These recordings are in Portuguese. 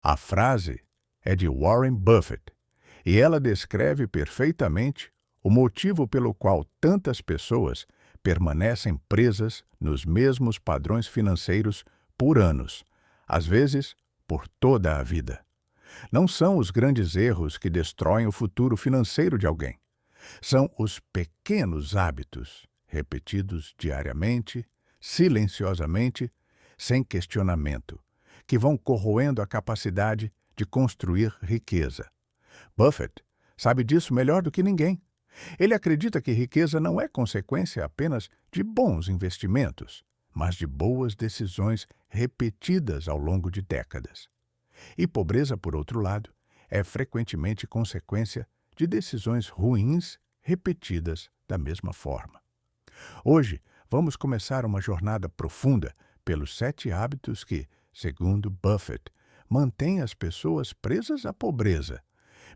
A frase é de Warren Buffett e ela descreve perfeitamente o motivo pelo qual tantas pessoas permanecem presas nos mesmos padrões financeiros por anos, às vezes por toda a vida. Não são os grandes erros que destroem o futuro financeiro de alguém. São os pequenos hábitos, repetidos diariamente, silenciosamente, sem questionamento, que vão corroendo a capacidade de construir riqueza. Buffett sabe disso melhor do que ninguém. Ele acredita que riqueza não é consequência apenas de bons investimentos, mas de boas decisões repetidas ao longo de décadas. E pobreza, por outro lado, é frequentemente consequência de decisões ruins repetidas da mesma forma. Hoje, vamos começar uma jornada profunda pelos 7 hábitos que, segundo Buffett, mantêm as pessoas presas à pobreza,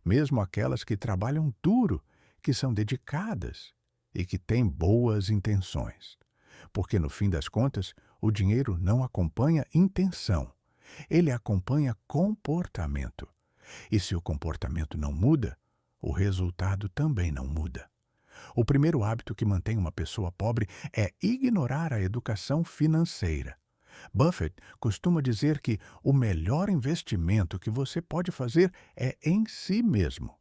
mesmo aquelas que trabalham duro, que são dedicadas e que têm boas intenções. Porque, no fim das contas, o dinheiro não acompanha intenção, ele acompanha comportamento. E se o comportamento não muda, o resultado também não muda. O primeiro hábito que mantém uma pessoa pobre é ignorar a educação financeira. Buffett costuma dizer que o melhor investimento que você pode fazer é em si mesmo.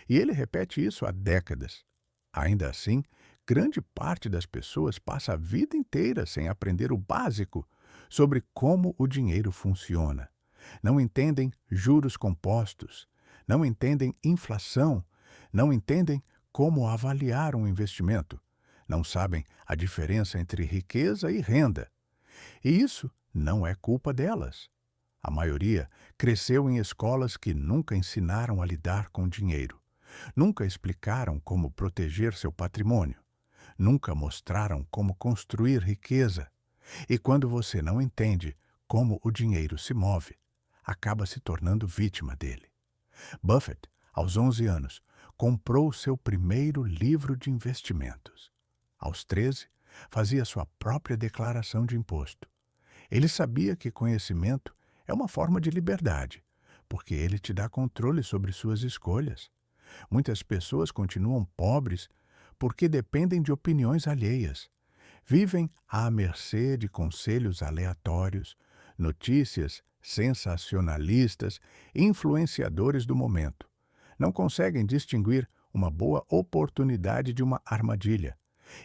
E ele repete isso há décadas. Ainda assim, grande parte das pessoas passa a vida inteira sem aprender o básico sobre como o dinheiro funciona. Não entendem juros compostos, não entendem inflação, não entendem como avaliar um investimento, não sabem a diferença entre riqueza e renda. E isso não é culpa delas. A maioria cresceu em escolas que nunca ensinaram a lidar com dinheiro, nunca explicaram como proteger seu patrimônio, nunca mostraram como construir riqueza. E quando você não entende como o dinheiro se move, acaba se tornando vítima dele. Buffett, aos 11 anos, comprou seu primeiro livro de investimentos. Aos 13, fazia sua própria declaração de imposto. Ele sabia que conhecimento é uma forma de liberdade, porque ele te dá controle sobre suas escolhas. Muitas pessoas continuam pobres porque dependem de opiniões alheias. Vivem à mercê de conselhos aleatórios, notícias sensacionalistas, influenciadores do momento. Não conseguem distinguir uma boa oportunidade de uma armadilha.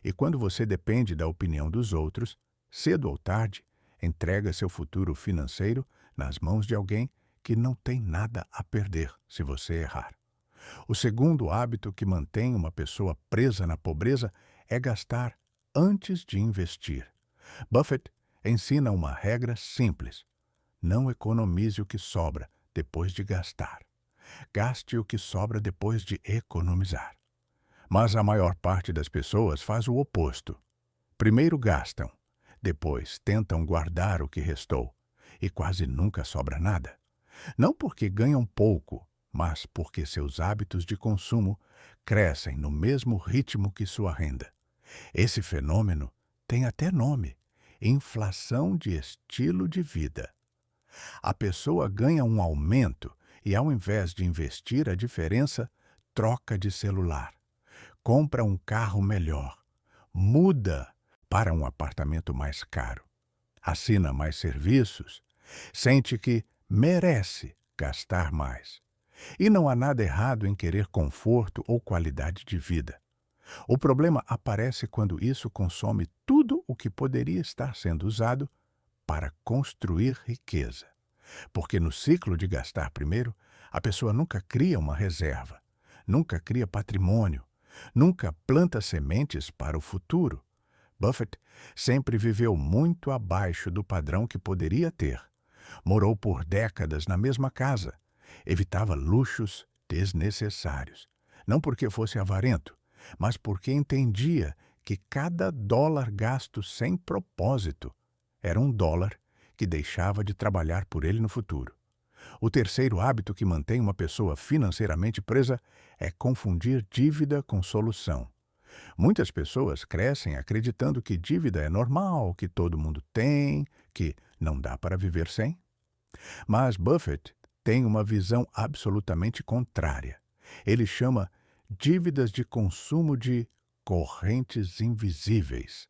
E quando você depende da opinião dos outros, cedo ou tarde, entrega seu futuro financeiro nas mãos de alguém que não tem nada a perder se você errar. O segundo hábito que mantém uma pessoa presa na pobreza é gastar antes de investir. Buffett ensina uma regra simples: não economize o que sobra depois de gastar. Gaste o que sobra depois de economizar. Mas a maior parte das pessoas faz o oposto. Primeiro gastam, depois tentam guardar o que restou, e quase nunca sobra nada. Não porque ganham pouco, mas porque seus hábitos de consumo crescem no mesmo ritmo que sua renda. Esse fenômeno tem até nome: inflação de estilo de vida. A pessoa ganha um aumento e, ao invés de investir a diferença, troca de celular, compra um carro melhor, muda para um apartamento mais caro, assina mais serviços, sente que merece gastar mais. E não há nada errado em querer conforto ou qualidade de vida. O problema aparece quando isso consome tudo o que poderia estar sendo usado para construir riqueza. Porque no ciclo de gastar primeiro, a pessoa nunca cria uma reserva, nunca cria patrimônio, nunca planta sementes para o futuro. Buffett sempre viveu muito abaixo do padrão que poderia ter. Morou por décadas na mesma casa. Evitava luxos desnecessários. Não porque fosse avarento, mas porque entendia que cada dólar gasto sem propósito era um dólar que deixava de trabalhar por ele no futuro. O terceiro hábito que mantém uma pessoa financeiramente presa é confundir dívida com solução. Muitas pessoas crescem acreditando que dívida é normal, que todo mundo tem, que não dá para viver sem. Mas Buffett tem uma visão absolutamente contrária. Ele chama dívidas de consumo de correntes invisíveis,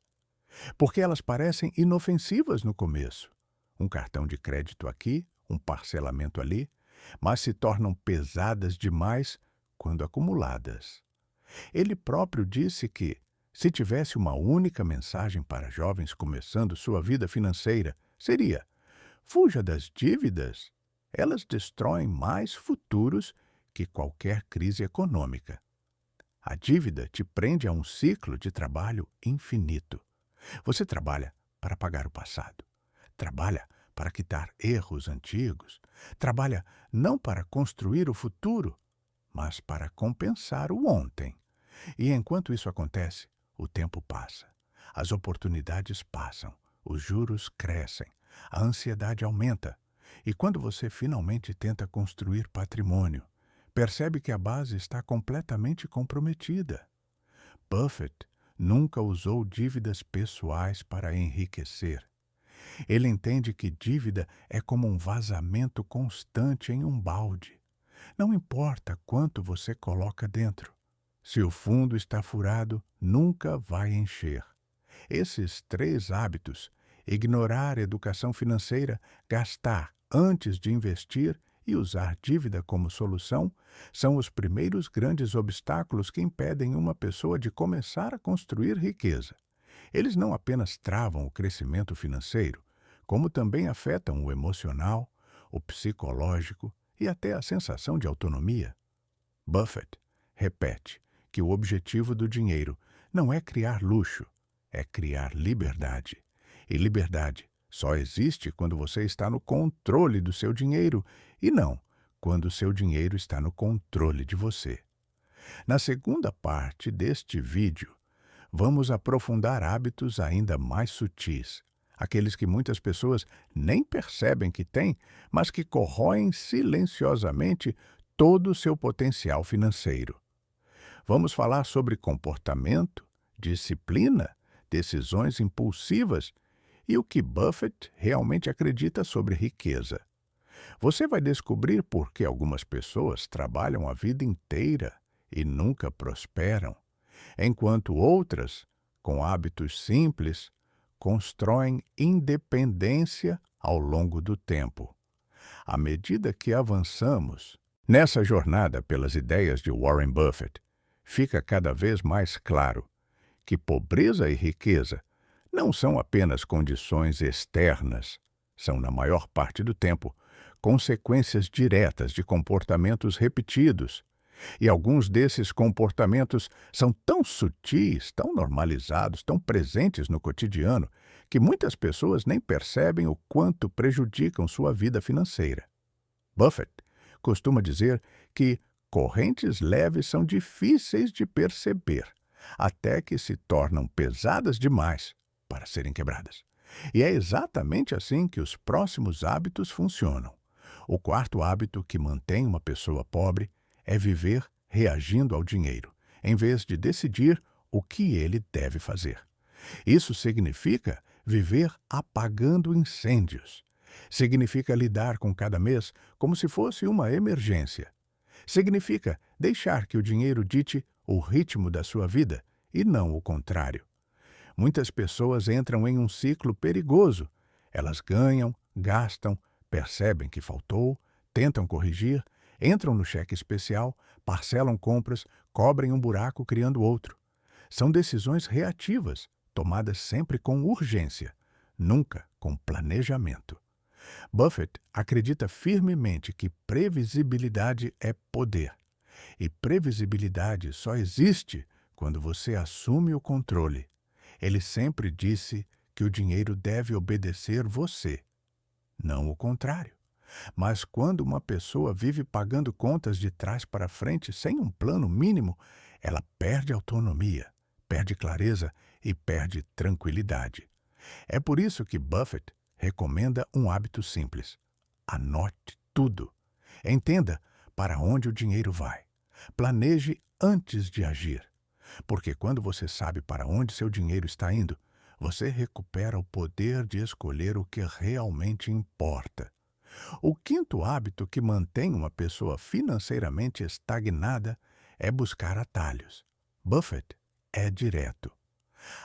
porque elas parecem inofensivas no começo. Um cartão de crédito aqui, um parcelamento ali, mas se tornam pesadas demais quando acumuladas. Ele próprio disse que, se tivesse uma única mensagem para jovens começando sua vida financeira, seria: fuja das dívidas. Elas destroem mais futuros que qualquer crise econômica. A dívida te prende a um ciclo de trabalho infinito. Você trabalha para pagar o passado. Trabalha para quitar erros antigos. Trabalha não para construir o futuro, mas para compensar o ontem. E enquanto isso acontece, o tempo passa. As oportunidades passam. Os juros crescem. A ansiedade aumenta. E quando você finalmente tenta construir patrimônio, percebe que a base está completamente comprometida. Buffett nunca usou dívidas pessoais para enriquecer. Ele entende que dívida é como um vazamento constante em um balde. Não importa quanto você coloca dentro. Se o fundo está furado, nunca vai encher. Esses 3 hábitos, ignorar educação financeira, gastar antes de investir e usar dívida como solução, são os primeiros grandes obstáculos que impedem uma pessoa de começar a construir riqueza. Eles não apenas travam o crescimento financeiro, como também afetam o emocional, o psicológico e até a sensação de autonomia. Buffett repete que o objetivo do dinheiro não é criar luxo, é criar liberdade. E liberdade só existe quando você está no controle do seu dinheiro e não quando o seu dinheiro está no controle de você. Na segunda parte deste vídeo, vamos aprofundar hábitos ainda mais sutis, aqueles que muitas pessoas nem percebem que têm, mas que corroem silenciosamente todo o seu potencial financeiro. Vamos falar sobre comportamento, disciplina, decisões impulsivas e o que Buffett realmente acredita sobre riqueza. Você vai descobrir por que algumas pessoas trabalham a vida inteira e nunca prosperam, enquanto outras, com hábitos simples, constroem independência ao longo do tempo. À medida que avançamos nessa jornada pelas ideias de Warren Buffett, fica cada vez mais claro que pobreza e riqueza não são apenas condições externas, são, na maior parte do tempo, consequências diretas de comportamentos repetidos. E alguns desses comportamentos são tão sutis, tão normalizados, tão presentes no cotidiano, que muitas pessoas nem percebem o quanto prejudicam sua vida financeira. Buffett costuma dizer que correntes leves são difíceis de perceber, até que se tornam pesadas demais para serem quebradas. E é exatamente assim que os próximos hábitos funcionam. O quarto hábito que mantém uma pessoa pobre é viver reagindo ao dinheiro, em vez de decidir o que ele deve fazer. Isso significa viver apagando incêndios. Significa lidar com cada mês como se fosse uma emergência. Significa deixar que o dinheiro dite o ritmo da sua vida e não o contrário. Muitas pessoas entram em um ciclo perigoso. Elas ganham, gastam, percebem que faltou, tentam corrigir, entram no cheque especial, parcelam compras, cobrem um buraco criando outro. São decisões reativas, tomadas sempre com urgência, nunca com planejamento. Buffett acredita firmemente que previsibilidade é poder. E previsibilidade só existe quando você assume o controle. Ele sempre disse que o dinheiro deve obedecer você, não o contrário. Mas quando uma pessoa vive pagando contas de trás para frente sem um plano mínimo, ela perde autonomia, perde clareza e perde tranquilidade. É por isso que Buffett recomenda um hábito simples. Anote tudo. Entenda para onde o dinheiro vai. Planeje antes de agir. Porque quando você sabe para onde seu dinheiro está indo, você recupera o poder de escolher o que realmente importa. O quinto hábito que mantém uma pessoa financeiramente estagnada é buscar atalhos. Buffett é direto.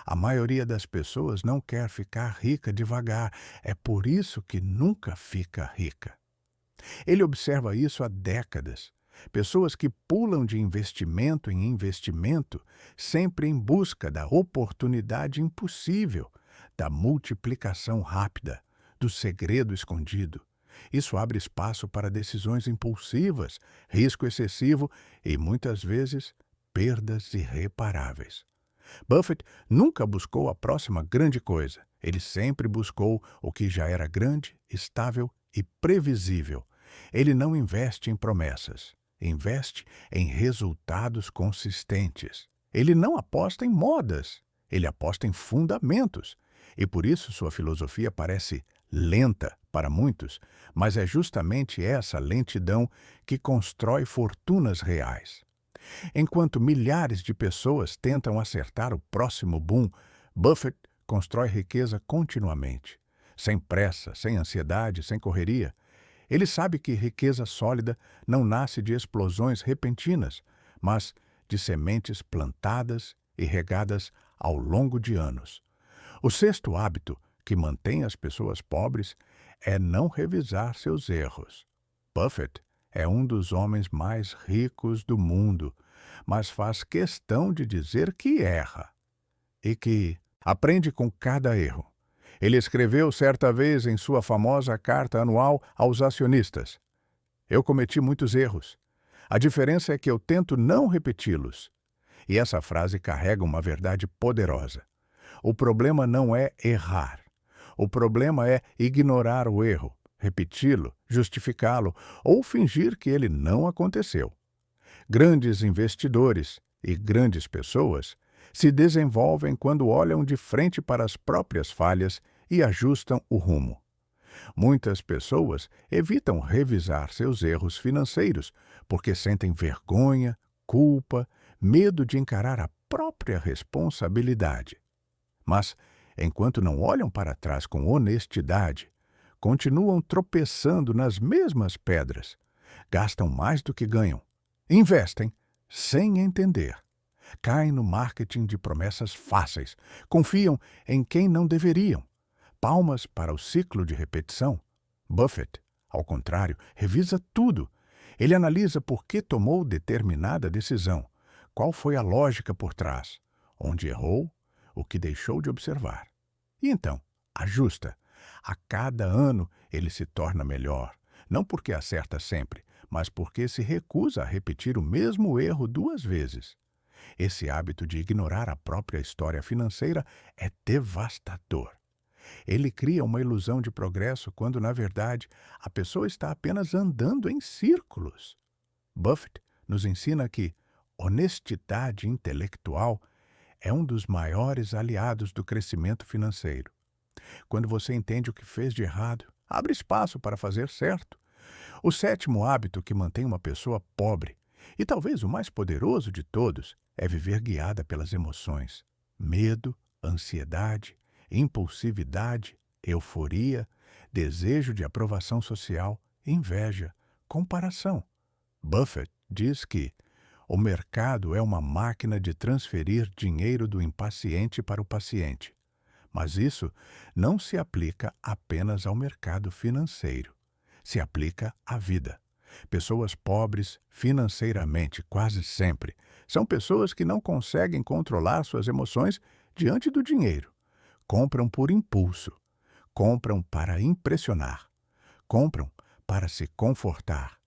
A maioria das pessoas não quer ficar rica devagar, é por isso que nunca fica rica. Ele observa isso há décadas. Pessoas que pulam de investimento em investimento, sempre em busca da oportunidade impossível, da multiplicação rápida, do segredo escondido. Isso abre espaço para decisões impulsivas, risco excessivo e, muitas vezes, perdas irreparáveis. Buffett nunca buscou a próxima grande coisa. Ele sempre buscou o que já era grande, estável e previsível. Ele não investe em promessas, investe em resultados consistentes. Ele não aposta em modas, ele aposta em fundamentos. E por isso sua filosofia parece lenta para muitos, mas é justamente essa lentidão que constrói fortunas reais. Enquanto milhares de pessoas tentam acertar o próximo boom, Buffett constrói riqueza continuamente, sem pressa, sem ansiedade, sem correria. Ele sabe que riqueza sólida não nasce de explosões repentinas, mas de sementes plantadas e regadas ao longo de anos. O sexto hábito que mantém as pessoas pobres é não revisar seus erros. Buffett é um dos homens mais ricos do mundo, mas faz questão de dizer que erra e que aprende com cada erro. Ele escreveu certa vez em sua famosa carta anual aos acionistas: "Eu cometi muitos erros. A diferença é que eu tento não repeti-los." E essa frase carrega uma verdade poderosa. O problema não é errar. O problema é ignorar o erro, repeti-lo, justificá-lo ou fingir que ele não aconteceu. Grandes investidores e grandes pessoas se desenvolvem quando olham de frente para as próprias falhas e ajustam o rumo. Muitas pessoas evitam revisar seus erros financeiros porque sentem vergonha, culpa, medo de encarar a própria responsabilidade. Mas, enquanto não olham para trás com honestidade, continuam tropeçando nas mesmas pedras, gastam mais do que ganham, investem sem entender, caem no marketing de promessas fáceis, confiam em quem não deveriam. Palmas para o ciclo de repetição. Buffett, ao contrário, revisa tudo. Ele analisa por que tomou determinada decisão, qual foi a lógica por trás, onde errou, o que deixou de observar. E então, ajusta. A cada ano ele se torna melhor, não porque acerta sempre, mas porque se recusa a repetir o mesmo erro duas vezes. Esse hábito de ignorar a própria história financeira é devastador. Ele cria uma ilusão de progresso quando, na verdade, a pessoa está apenas andando em círculos. Buffett nos ensina que honestidade intelectual é um dos maiores aliados do crescimento financeiro. Quando você entende o que fez de errado, abre espaço para fazer certo. O sétimo hábito que mantém uma pessoa pobre, e talvez o mais poderoso de todos, é viver guiada pelas emoções. Medo, ansiedade, impulsividade, euforia, desejo de aprovação social, inveja, comparação. Buffett diz que o mercado é uma máquina de transferir dinheiro do impaciente para o paciente. Mas isso não se aplica apenas ao mercado financeiro. Se aplica à vida. Pessoas pobres financeiramente, quase sempre, são pessoas que não conseguem controlar suas emoções diante do dinheiro. Compram por impulso. Compram para impressionar. Compram para se confortar.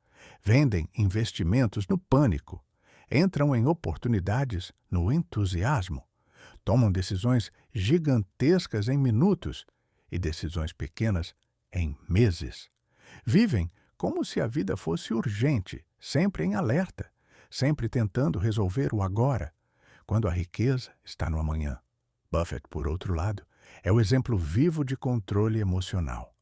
Vendem investimentos no pânico. Entram em oportunidades no entusiasmo. Tomam decisões gigantescas em minutos e decisões pequenas em meses. Vivem como se a vida fosse urgente, sempre em alerta, sempre tentando resolver o agora, quando a riqueza está no amanhã. Buffett, por outro lado, é o exemplo vivo de controle emocional.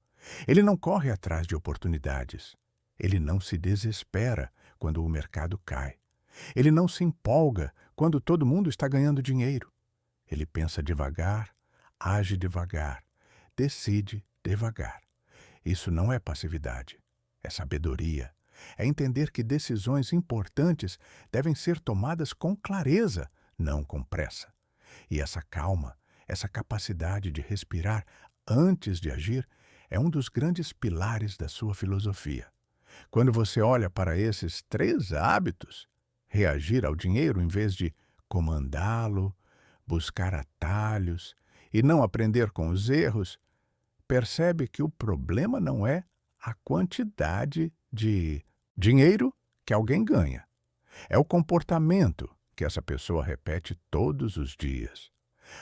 Ele não corre atrás de oportunidades. Ele não se desespera quando o mercado cai. Ele não se empolga quando todo mundo está ganhando dinheiro. Ele pensa devagar, age devagar, decide devagar. Isso não é passividade, é sabedoria. É entender que decisões importantes devem ser tomadas com clareza, não com pressa. E essa calma, essa capacidade de respirar antes de agir, é um dos grandes pilares da sua filosofia. Quando você olha para esses 3 hábitos, reagir ao dinheiro em vez de comandá-lo, buscar atalhos e não aprender com os erros, percebe que o problema não é a quantidade de dinheiro que alguém ganha. É o comportamento que essa pessoa repete todos os dias.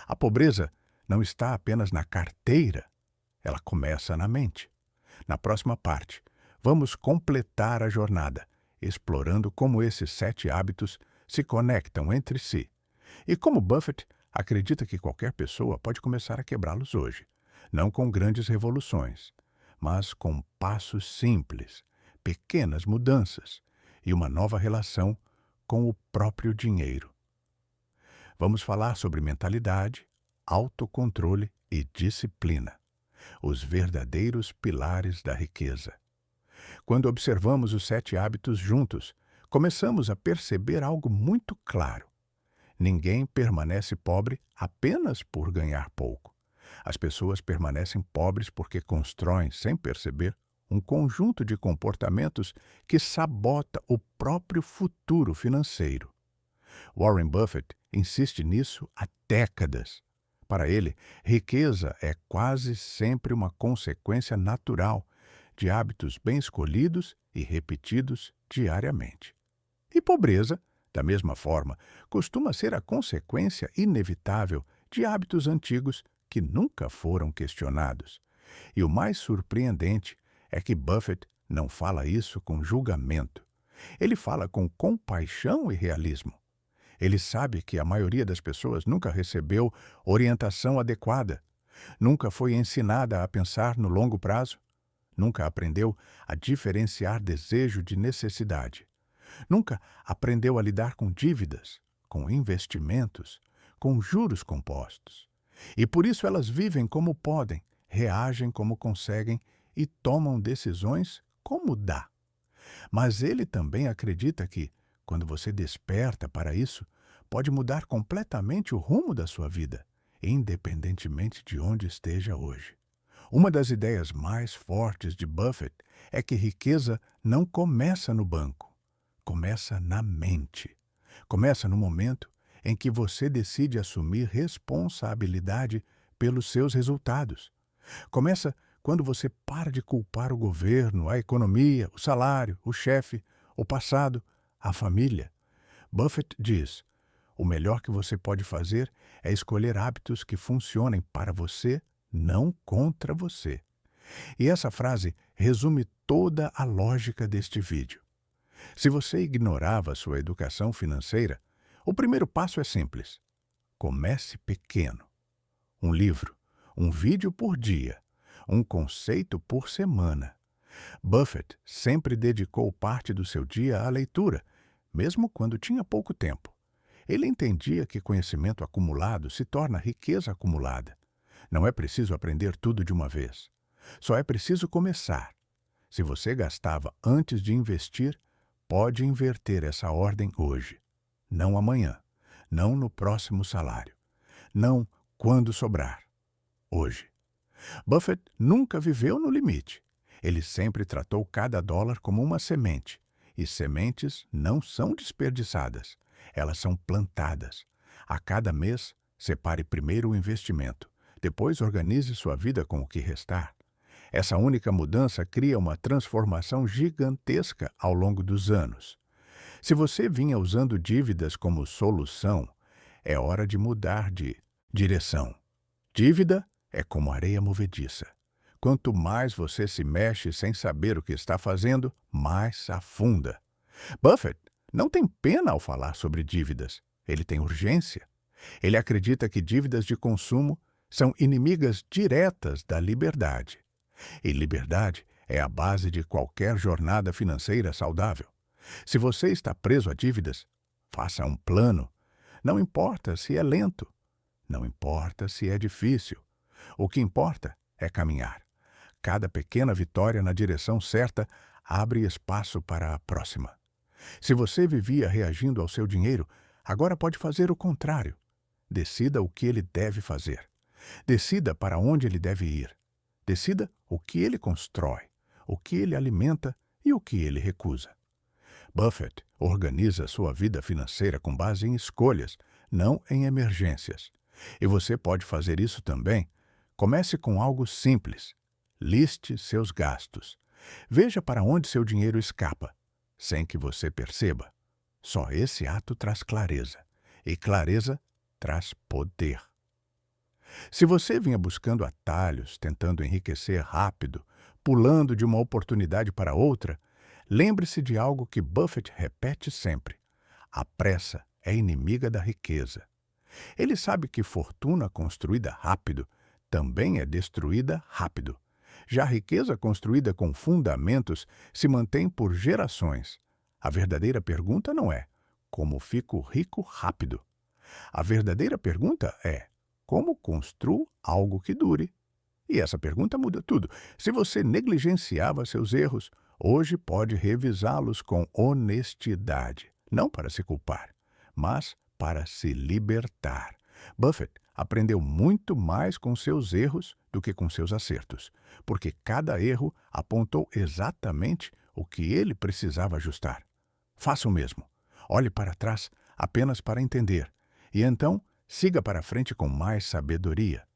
A pobreza não está apenas na carteira, ela começa na mente. Na próxima parte, vamos completar a jornada, explorando como esses 7 hábitos se conectam entre si. E como Buffett acredita que qualquer pessoa pode começar a quebrá-los hoje, não com grandes revoluções, mas com passos simples, pequenas mudanças e uma nova relação com o próprio dinheiro. Vamos falar sobre mentalidade, autocontrole e disciplina, os verdadeiros pilares da riqueza. Quando observamos os 7 hábitos juntos, começamos a perceber algo muito claro. Ninguém permanece pobre apenas por ganhar pouco. As pessoas permanecem pobres porque constroem, sem perceber, um conjunto de comportamentos que sabota o próprio futuro financeiro. Warren Buffett insiste nisso há décadas. Para ele, riqueza é quase sempre uma consequência natural de hábitos bem escolhidos e repetidos diariamente. E pobreza, da mesma forma, costuma ser a consequência inevitável de hábitos antigos que nunca foram questionados. E o mais surpreendente é que Buffett não fala isso com julgamento. Ele fala com compaixão e realismo. Ele sabe que a maioria das pessoas nunca recebeu orientação adequada, nunca foi ensinada a pensar no longo prazo, nunca aprendeu a diferenciar desejo de necessidade, nunca aprendeu a lidar com dívidas, com investimentos, com juros compostos. E por isso elas vivem como podem, reagem como conseguem e tomam decisões como dá. Mas ele também acredita que, quando você desperta para isso, pode mudar completamente o rumo da sua vida, independentemente de onde esteja hoje. Uma das ideias mais fortes de Buffett é que riqueza não começa no banco, começa na mente. Começa no momento em que você decide assumir responsabilidade pelos seus resultados. Começa quando você para de culpar o governo, a economia, o salário, o chefe, o passado, a família. Buffett diz: o melhor que você pode fazer é escolher hábitos que funcionem para você, não contra você. E essa frase resume toda a lógica deste vídeo. Se você ignorava sua educação financeira, o primeiro passo é simples. Comece pequeno. Um livro, um vídeo por dia, um conceito por semana. Buffett sempre dedicou parte do seu dia à leitura, mesmo quando tinha pouco tempo. Ele entendia que conhecimento acumulado se torna riqueza acumulada. Não é preciso aprender tudo de uma vez. Só é preciso começar. Se você gastava antes de investir, pode inverter essa ordem hoje. Não amanhã. Não no próximo salário. Não quando sobrar. Hoje. Buffett nunca viveu no limite. Ele sempre tratou cada dólar como uma semente. E sementes não são desperdiçadas. Elas são plantadas. A cada mês, separe primeiro o investimento. Depois organize sua vida com o que restar. Essa única mudança cria uma transformação gigantesca ao longo dos anos. Se você vinha usando dívidas como solução, é hora de mudar de direção. Dívida é como areia movediça. Quanto mais você se mexe sem saber o que está fazendo, mais afunda. Buffett não tem pena ao falar sobre dívidas. Ele tem urgência. Ele acredita que dívidas de consumo são inimigas diretas da liberdade. E liberdade é a base de qualquer jornada financeira saudável. Se você está preso a dívidas, faça um plano. Não importa se é lento. Não importa se é difícil. O que importa é caminhar. Cada pequena vitória na direção certa abre espaço para a próxima. Se você vivia reagindo ao seu dinheiro, agora pode fazer o contrário. Decida o que ele deve fazer. Decida para onde ele deve ir. Decida o que ele constrói, o que ele alimenta e o que ele recusa. Buffett organiza sua vida financeira com base em escolhas, não em emergências. E você pode fazer isso também. Comece com algo simples. Liste seus gastos. Veja para onde seu dinheiro escapa, sem que você perceba. Só esse ato traz clareza. E clareza traz poder. Se você vinha buscando atalhos, tentando enriquecer rápido, pulando de uma oportunidade para outra, lembre-se de algo que Buffett repete sempre: a pressa é inimiga da riqueza. Ele sabe que fortuna construída rápido também é destruída rápido. Já a riqueza construída com fundamentos se mantém por gerações. A verdadeira pergunta não é: como fico rico rápido? A verdadeira pergunta é: como construo algo que dure? E essa pergunta muda tudo. Se você negligenciava seus erros, hoje pode revisá-los com honestidade, não para se culpar, mas para se libertar. Buffett aprendeu muito mais com seus erros do que com seus acertos, porque cada erro apontou exatamente o que ele precisava ajustar. Faça o mesmo. Olhe para trás apenas para entender, e então siga para frente com mais sabedoria.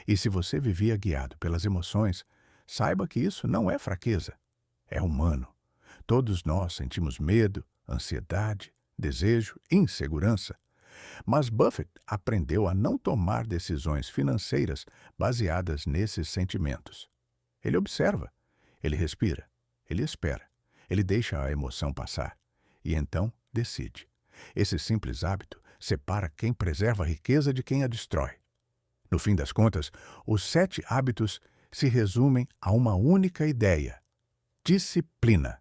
E se você vivia guiado pelas emoções, saiba que isso não é fraqueza, é humano. Todos nós sentimos medo, ansiedade, desejo, insegurança. Mas Buffett aprendeu a não tomar decisões financeiras baseadas nesses sentimentos. Ele observa, ele respira, ele espera, ele deixa a emoção passar e então decide. Esse simples hábito separa quem preserva a riqueza de quem a destrói. No fim das contas, os 7 hábitos se resumem a uma única ideia: disciplina.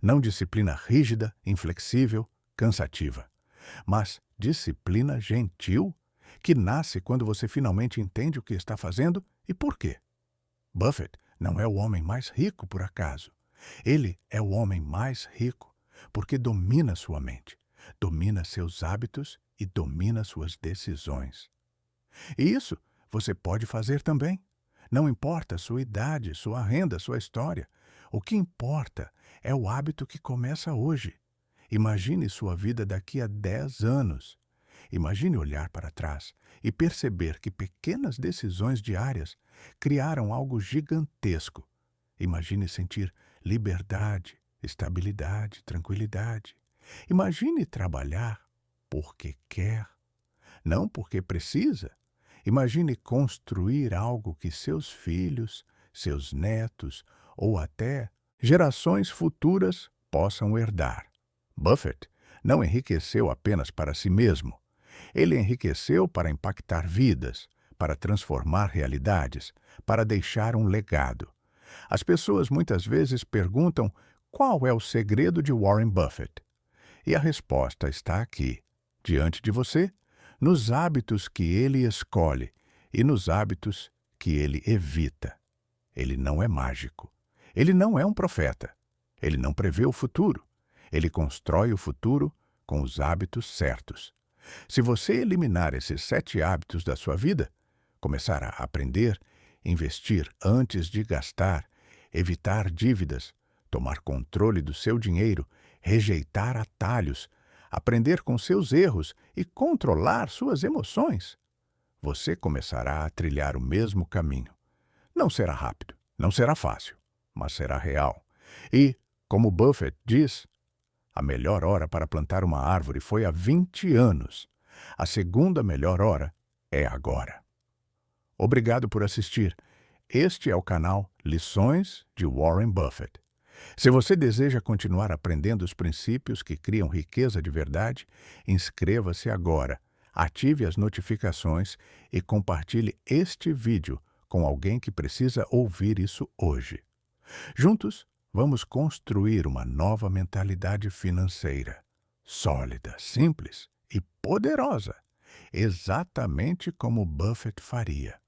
Não disciplina rígida, inflexível, cansativa, mas disciplina gentil, que nasce quando você finalmente entende o que está fazendo e por quê. Buffett não é o homem mais rico por acaso. Ele é o homem mais rico porque domina sua mente, domina seus hábitos e domina suas decisões. E isso você pode fazer também. Não importa sua idade, sua renda, sua história. O que importa é o hábito que começa hoje. Imagine sua vida daqui a 10 anos. Imagine olhar para trás e perceber que pequenas decisões diárias criaram algo gigantesco. Imagine sentir liberdade, estabilidade, tranquilidade. Imagine trabalhar porque quer, não porque precisa. Imagine construir algo que seus filhos, seus netos ou até gerações futuras possam herdar. Buffett não enriqueceu apenas para si mesmo. Ele enriqueceu para impactar vidas, para transformar realidades, para deixar um legado. As pessoas muitas vezes perguntam qual é o segredo de Warren Buffett. E a resposta está aqui, diante de você, nos hábitos que ele escolhe e nos hábitos que ele evita. Ele não é mágico. Ele não é um profeta. Ele não prevê o futuro. Ele constrói o futuro com os hábitos certos. Se você eliminar esses 7 hábitos da sua vida, começar a aprender, investir antes de gastar, evitar dívidas, tomar controle do seu dinheiro, rejeitar atalhos, aprender com seus erros e controlar suas emoções, você começará a trilhar o mesmo caminho. Não será rápido, não será fácil, mas será real. E, como Buffett diz, a melhor hora para plantar uma árvore foi há 20 anos. A segunda melhor hora é agora. Obrigado por assistir. Este é o canal Lições de Warren Buffett. Se você deseja continuar aprendendo os princípios que criam riqueza de verdade, inscreva-se agora, ative as notificações e compartilhe este vídeo com alguém que precisa ouvir isso hoje. Juntos, vamos construir uma nova mentalidade financeira, sólida, simples e poderosa, exatamente como Buffett faria.